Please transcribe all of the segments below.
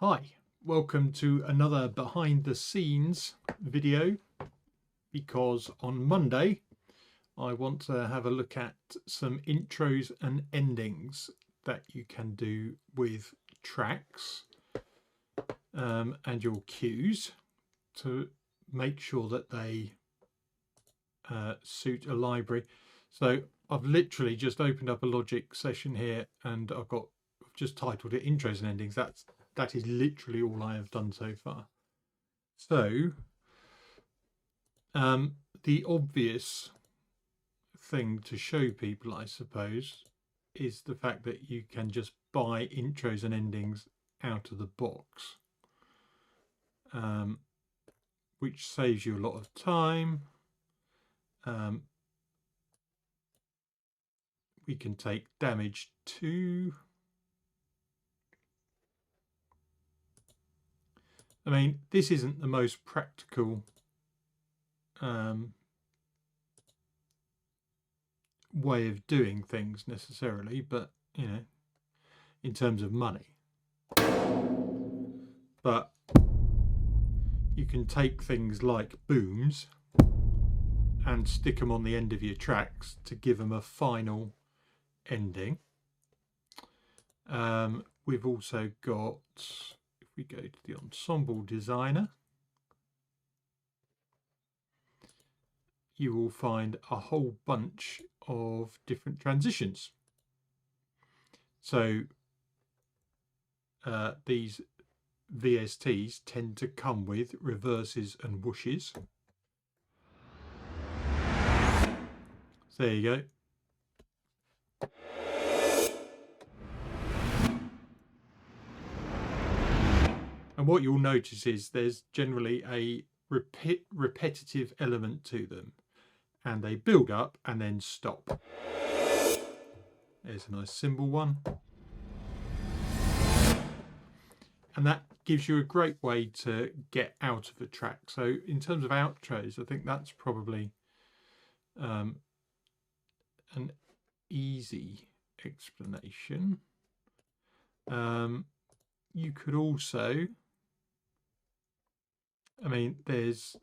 Hi, welcome to another behind the scenes video, because on Monday I want to have a look at some intros and endings that you can do with tracks and your cues to make sure that they suit a library. So I've literally just opened up a Logic session here and I've just titled it intros and endings. That is literally all I have done so far. So the obvious thing to show people, I suppose, is the fact that you can just buy intros and endings out of the box, which saves you a lot of time. We can take damage too. I mean, this isn't the most practical way of doing things necessarily, but you know, in terms of money. But you can take things like booms and stick them on the end of your tracks to give them a final ending. We've also got, if we go to the ensemble designer, you will find a whole bunch of different transitions. So these VSTs tend to come with reverses and whooshes. So there you go. And what you'll notice is there's generally a repetitive element to them, and they build up and then stop. There's a nice cymbal one. And that gives you a great way to get out of a track. So in terms of outros, I think that's probably an easy explanation. You could also, I mean, there's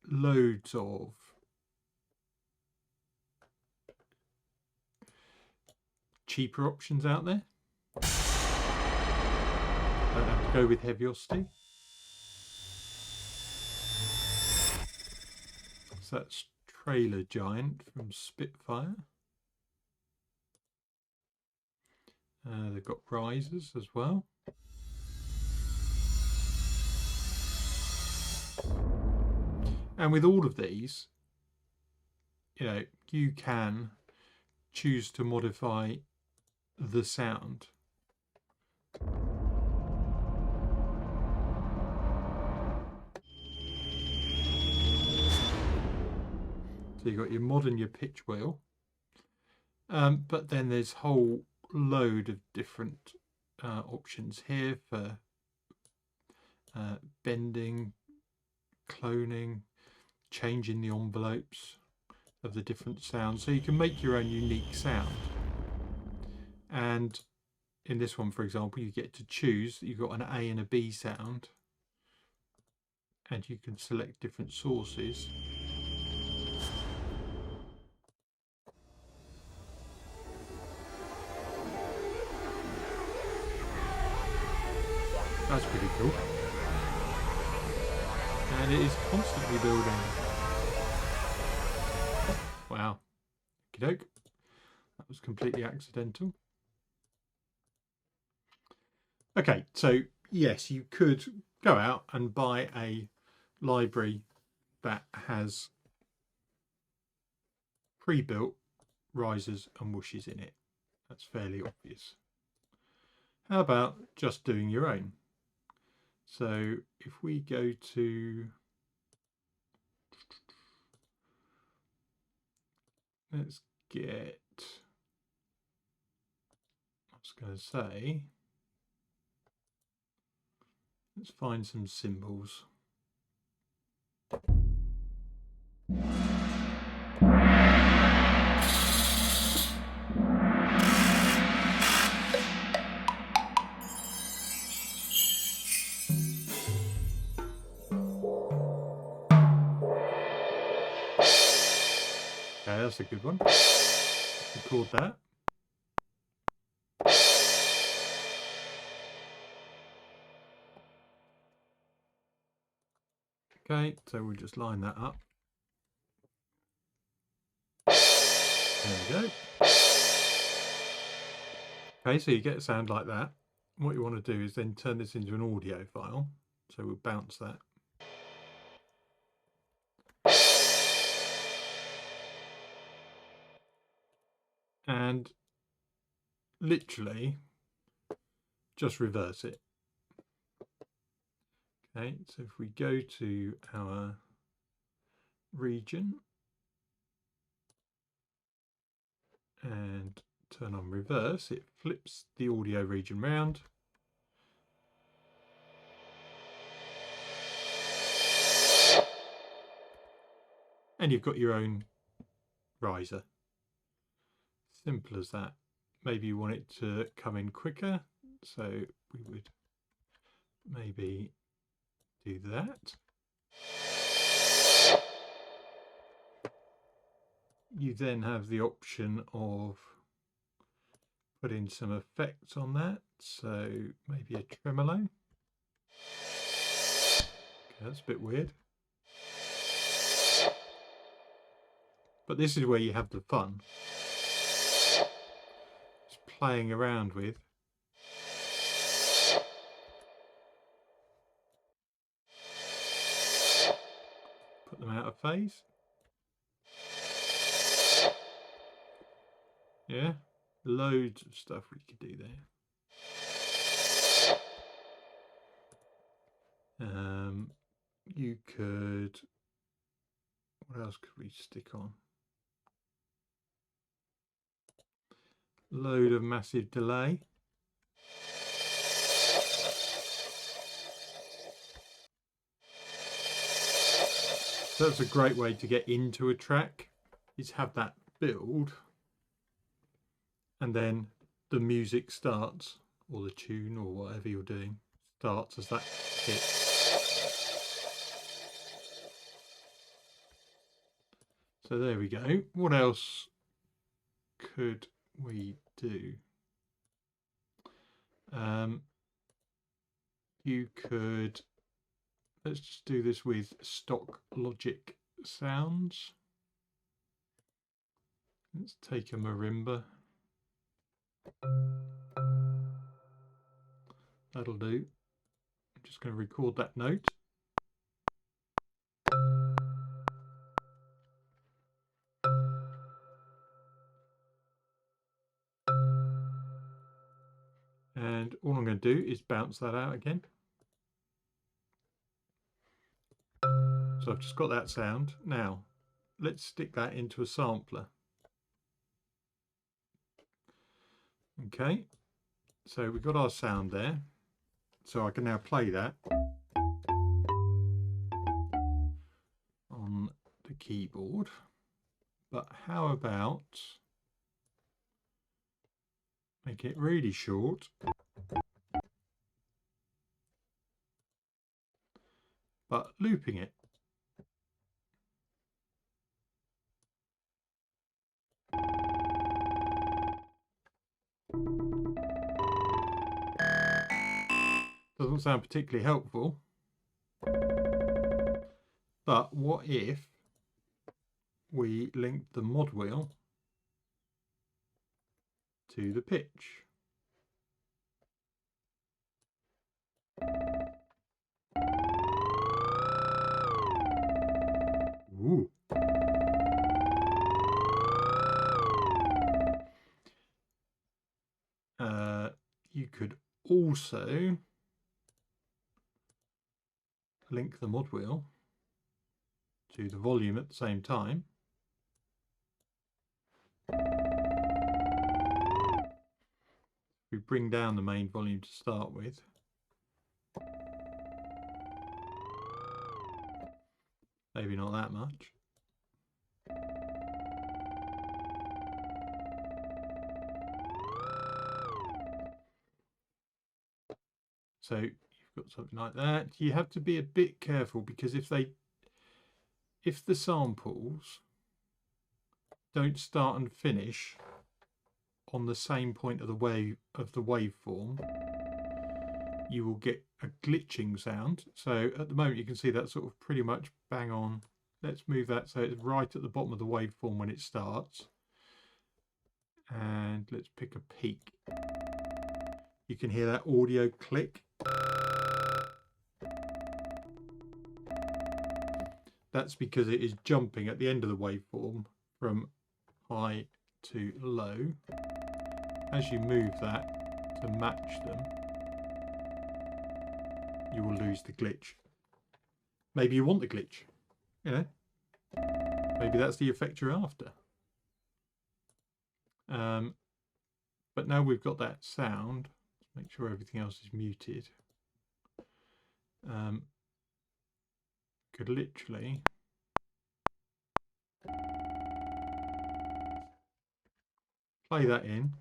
loads of cheaper options out there. Don't have to go with heaviosity. So that's Trailer Giant from Spitfire. They've got risers as well. And with all of these, you know, you can choose to modify the sound. So you've got your mod and your pitch wheel, but then there's a whole load of different options here for bending, cloning, changing the envelopes of the different sounds, so you can make your own unique sound. And in this one, for example, you get to choose, you've got an A and a B sound, and you can select different sources. That's pretty cool. And it is constantly building. Wow. Okey-doke. That was completely accidental. Okay, so yes, you could go out and buy a library that has pre-built risers and whooshes in it. That's fairly obvious. How about just doing your own? So if we go to, let's get, I was going to say, let's find some cymbals. that's a good one. Record that. Okay, so we'll just line that up. There we go. Okay, so you get a sound like that. What you want to do is then turn this into an audio file. So we'll bounce that. And literally just reverse it. Okay, so if we go to our region and turn on reverse, it flips the audio region round. And you've got your own riser. Simple as that. Maybe you want it to come in quicker, so we would maybe do that. You then have the option of putting some effects on that, so maybe a tremolo. Okay, that's a bit weird. But this is where you have the fun. Just playing around with. Put them out of phase. Yeah, loads of stuff we could do there. You could, what else could we stick on? Load of massive delay. So that's a great way to get into a track, is have that build and then the music starts, or the tune or whatever you're doing starts as that hits. So there we go. What else could we do? You could, let's just do this with stock Logic sounds. Let's take a marimba. That'll do. I'm just going to record that note. And all I'm going to do is bounce that out again. So I've just got that sound. Now, let's stick that into a sampler. Okay, so we've got our sound there. So I can now play that on the keyboard. But how about make it really short, but looping it. Doesn't sound particularly helpful. But what if we link the mod wheel to the pitch? Ooh. You could also link the mod wheel to the volume at the same time. We bring down the main volume to start with. Maybe not that much. So you've got something like that. You have to be a bit careful, because if the samples don't start and finish on the same point of the waveform, you will get a glitching sound. So at the moment you can see that sort of pretty much bang on. Let's move that so it's right at the bottom of the waveform when it starts. And let's pick a peak. You can hear that audio click. That's because it is jumping at the end of the waveform from high to low. As you move that to match them, you will lose the glitch. Maybe you want the glitch, you know. Maybe that's the effect you're after. But now we've got that sound, let's make sure everything else is muted. Could literally play that in.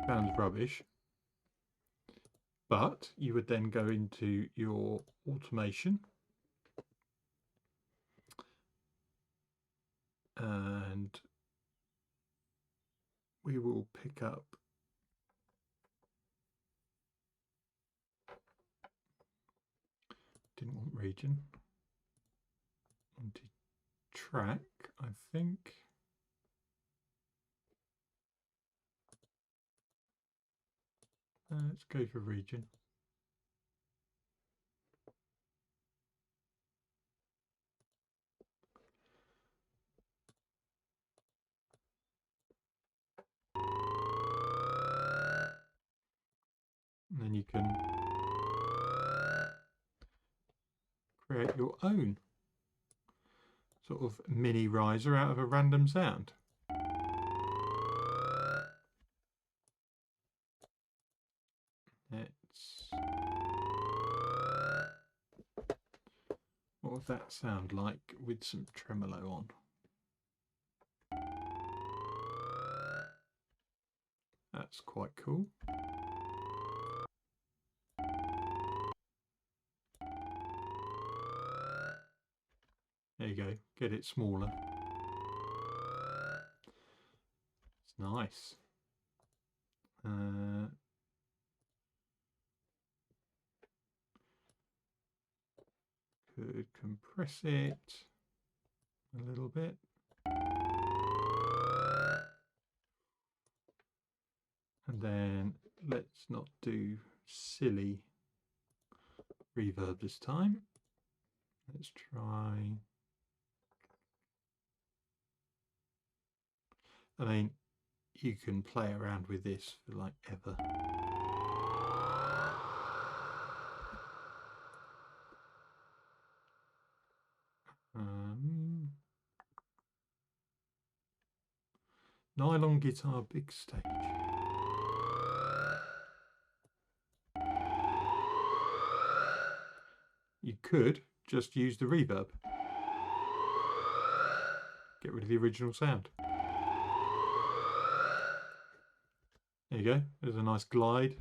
Sounds rubbish. But you would then go into your automation and we will pick up didn't want region, wanted track, I think. Let's go for region. And then you can create your own sort of mini riser out of a random sound. What would that sound like with some tremolo on? That's quite cool. There you go, get it smaller. It's nice. Could compress it a little bit. And then let's not do silly reverb this time. Let's try. I mean, you can play around with this for like ever. Nylon guitar, big stage. You could just use the reverb. Get rid of the original sound. There you go, there's a nice glide.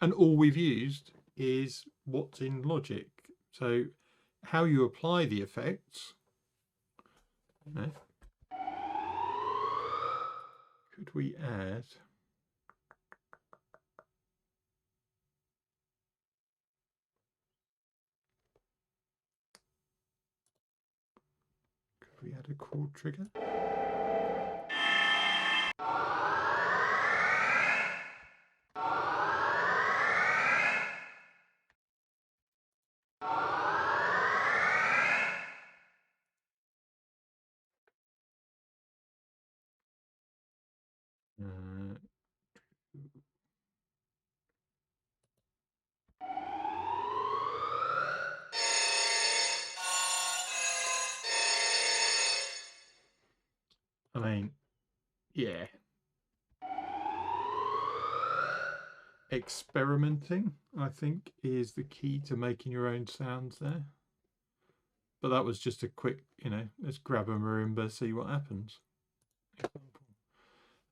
And all we've used is what's in Logic. So how you apply the effects, you know, could we add a chord trigger? I mean, yeah. Experimenting, I think, is the key to making your own sounds there. But that was just a quick, you know, let's grab a marimba, see what happens.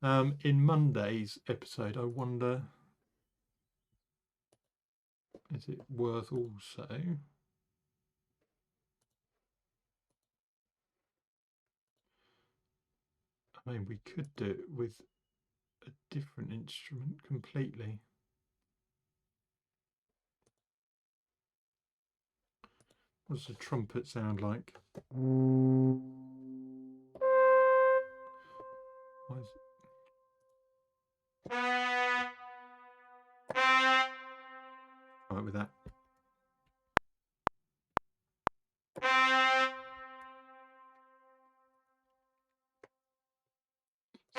In Monday's episode, I wonder, is it worth also I mean, we could do it with a different instrument completely. What does a trumpet sound like? Why is it? Right with that.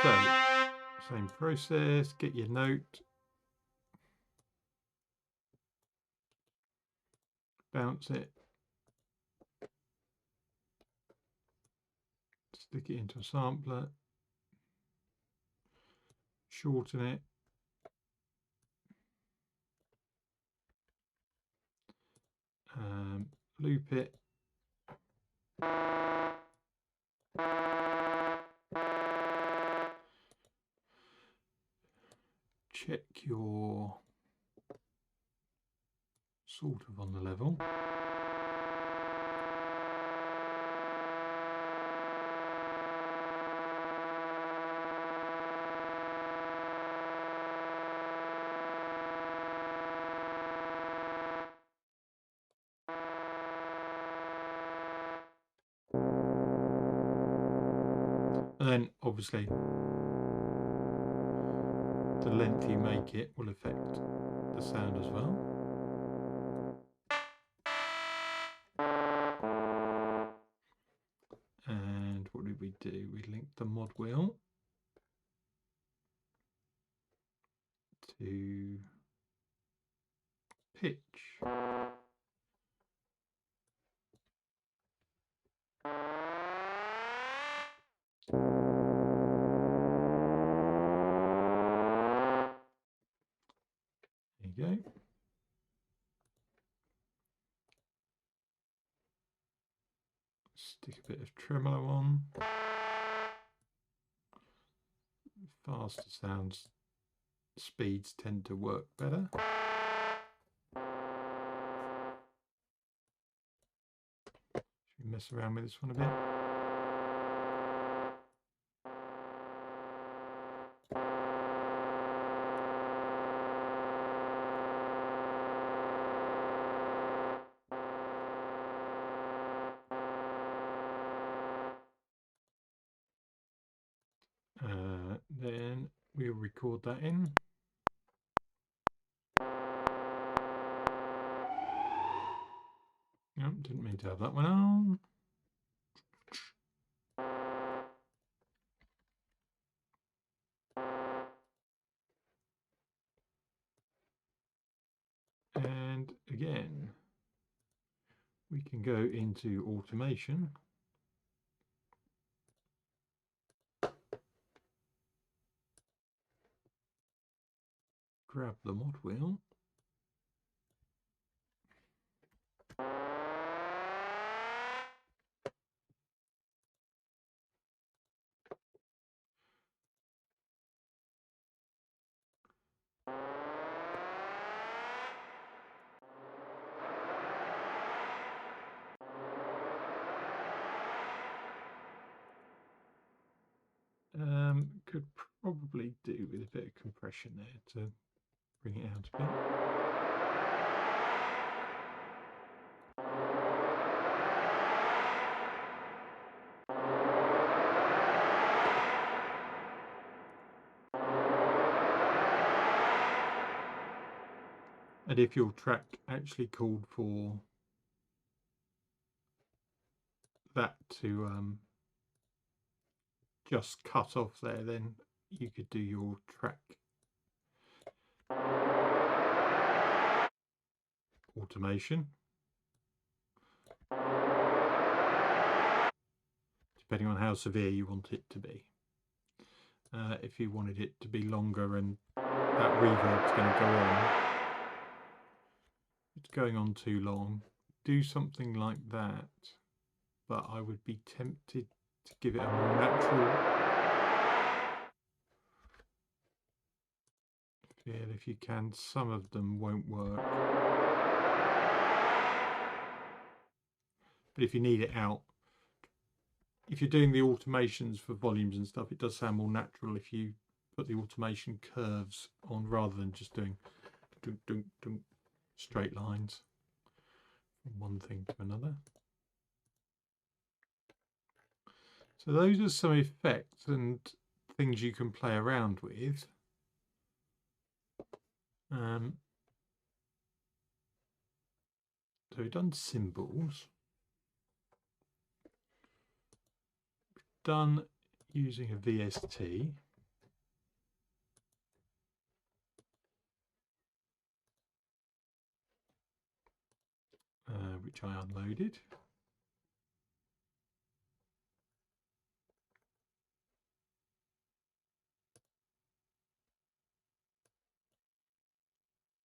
So, same process, get your note, bounce it, stick it into a sampler, shorten it, loop it, check you're sort of on the level. And then obviously the length you make it will affect the sound as well. And what did we do? We linked the mod wheel to pitch. There you go. Stick a bit of tremolo on. Faster sounds, speeds tend to work better. Should we mess around with this one a bit? Then we'll record that in. No, didn't mean to have that one on. And again, we can go into automation. Grab the mod wheel. Could probably do with a bit of compression there to bring it out a bit. And if your track actually called for that to just cut off there, then you could do your track automation, depending on how severe you want it to be. If you wanted it to be longer and that reverb's going to go on, it's going on too long, do something like that. But I would be tempted to give it a more natural feel if you can. Some of them won't work. But if you need it out, if you're doing the automations for volumes and stuff, it does sound more natural if you put the automation curves on rather than just doing dunk, dunk, dunk, straight lines from one thing to another. So those are some effects and things you can play around with. So we've done symbols. We've done using a VST. Which I unloaded.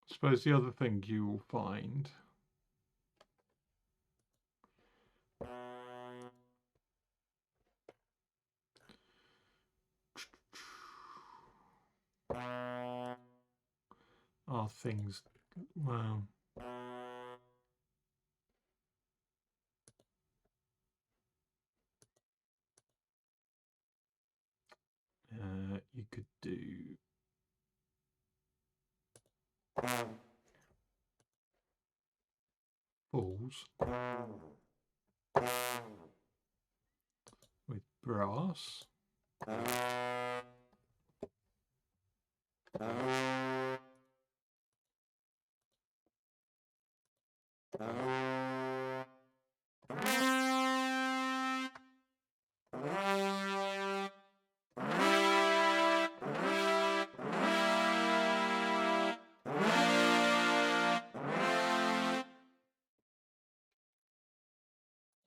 I suppose the other thing you will find are things, well, you could do balls with brass.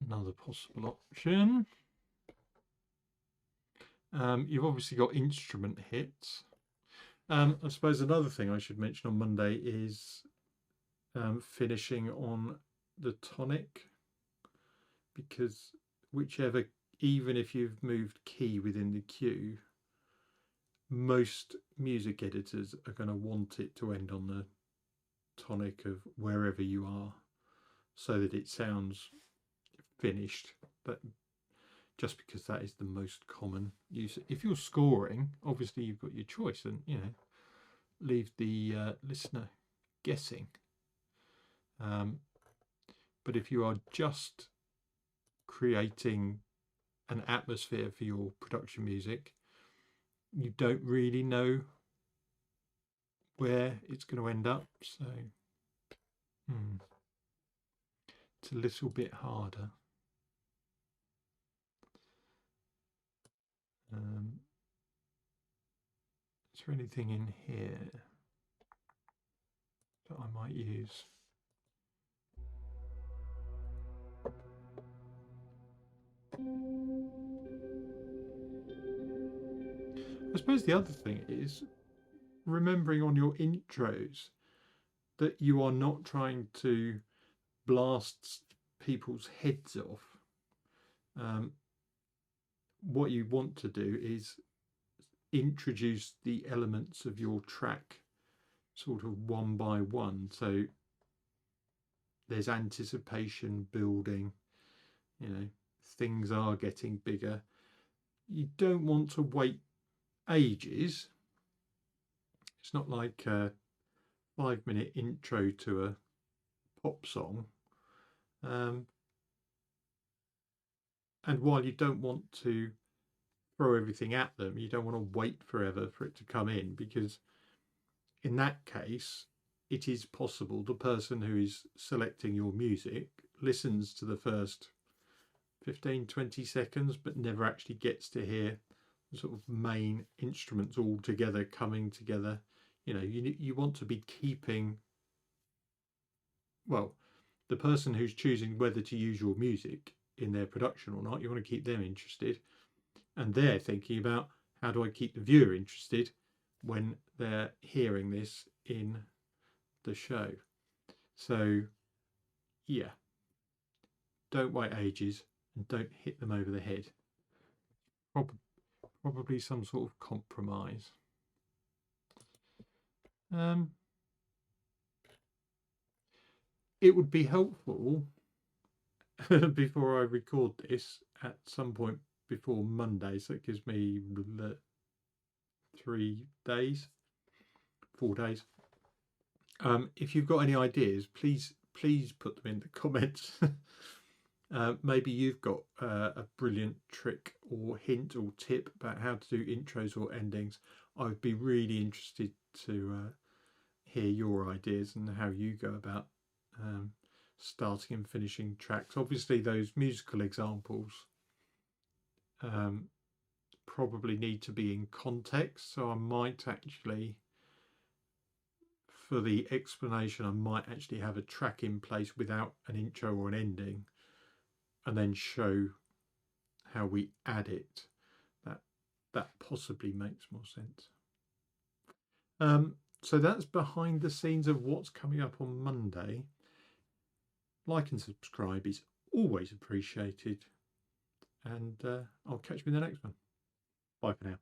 Another possible option. You've obviously got instrument hits. I suppose another thing I should mention on Monday is finishing on the tonic, because whichever, even if you've moved key within the cue, most music editors are going to want it to end on the tonic of wherever you are, so that it sounds finished. But just because that is the most common use. If you're scoring, obviously you've got your choice, and leave the listener guessing. But if you are just creating an atmosphere for your production music, you don't really know where it's going to end up, so it's a little bit harder. Is there anything in here that I might use? I suppose the other thing is remembering on your intros that you are not trying to blast people's heads off. What you want to do is introduce the elements of your track sort of one by one. So there's anticipation building, things are getting bigger. You don't want to wait ages. It's not like a 5-minute intro to a pop song. And while you don't want to throw everything at them, you don't want to wait forever for it to come in, because in that case, it is possible the person who is selecting your music listens to the first 15-20 seconds but never actually gets to hear the sort of main instruments all together coming together. You want to be keeping, well, the person who's choosing whether to use your music in their production or not, you want to keep them interested, and they're thinking about, how do I keep the viewer interested when they're hearing this in the show? So yeah, don't wait ages and don't hit them over the head. Probably some sort of compromise. It would be helpful before I record this at some point before Monday, so it gives me 3 days, 4 days. If you've got any ideas, please put them in the comments. Maybe you've got a brilliant trick or hint or tip about how to do intros or endings. I would be really interested to hear your ideas and how you go about starting and finishing tracks. Obviously, those musical examples probably need to be in context, so I might actually, for the explanation, I might actually have a track in place without an intro or an ending, and then show how we add it. That possibly makes more sense. So that's behind the scenes of what's coming up on Monday. Like and subscribe is always appreciated, and I'll catch you in the next one. Bye for now.